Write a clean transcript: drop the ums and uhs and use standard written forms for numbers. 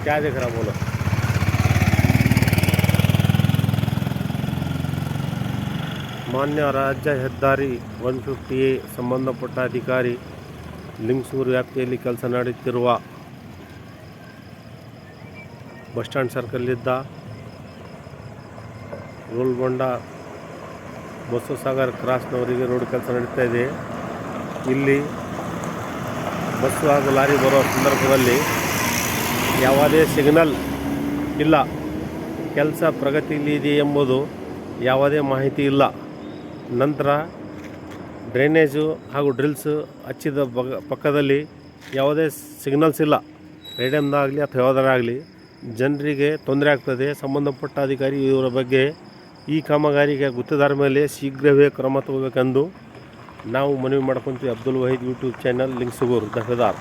क्या देख रहा बोलो। ಮಾನ್ಯ ರಾಜ್ಯ ಹೆದ್ದಾರಿ 150A ಸಂಬಂಧಪಟ್ಟ ಅಧಿಕಾರಿ ಲಿಂಗಸೂರು ವ್ಯಾಪ್ತಿಯಲ್ಲಿ ಕೆಲಸ ಮಾಡುತ್ತಿರುವ ಬಸ್ ಸ್ಟ್ಯಾಂಡ್ ಸರ್ಕಲ್ನಿಂದ ಗೋಲ್ಕೊಂಡ ಬಸವಸಾಗರ್ ಕ್ರಾಸ್ನವರೆಗೆ ರೋಡ್ ಕೆಲಸ ನಡೀತಾ ಇದೆ. ಇಲ್ಲಿ ಬಸ್ಸು ಹಾಗೂ ಲಾರಿ ಬರುವ ಸಂದರ್ಭದಲ್ಲಿ ಯಾವುದೇ ಸಿಗ್ನಲ್ ಇಲ್ಲ, ಕೆಲಸ ಪ್ರಗತಿಯಲ್ಲಿದೆ ಎಂಬುದು ಯಾವುದೇ ಮಾಹಿತಿ ಇಲ್ಲ. ನಂತರ ಡ್ರೈನೇಜು ಹಾಗೂ ಡ್ರಿಲ್ಸ್ ಹಚ್ಚಿದ ಪಕ್ಕದಲ್ಲಿ ಯಾವುದೇ ಸಿಗ್ನಲ್ಸ್ ಇಲ್ಲ. ರೇಡಿಯಮ್ದಾಗಲಿ ಅಥವಾ ಯಾವುದರಾಗಲಿ ಜನರಿಗೆ ತೊಂದರೆ ಆಗ್ತದೆ. ಸಂಬಂಧಪಟ್ಟ ಅಧಿಕಾರಿ ಇವರ ಬಗ್ಗೆ ಈ ಕಾಮಗಾರಿಗೆ ಗುತ್ತಿದಾರ ಮೇಲೆ ಶೀಘ್ರವೇ ಕ್ರಮ ತಗೋಬೇಕೆಂದು ನಾವು ಮನವಿ ಮಾಡ್ಕೊತೀವಿ. Abdul Waheed YouTube channel Lingasuru ದಫೇದಾರ್.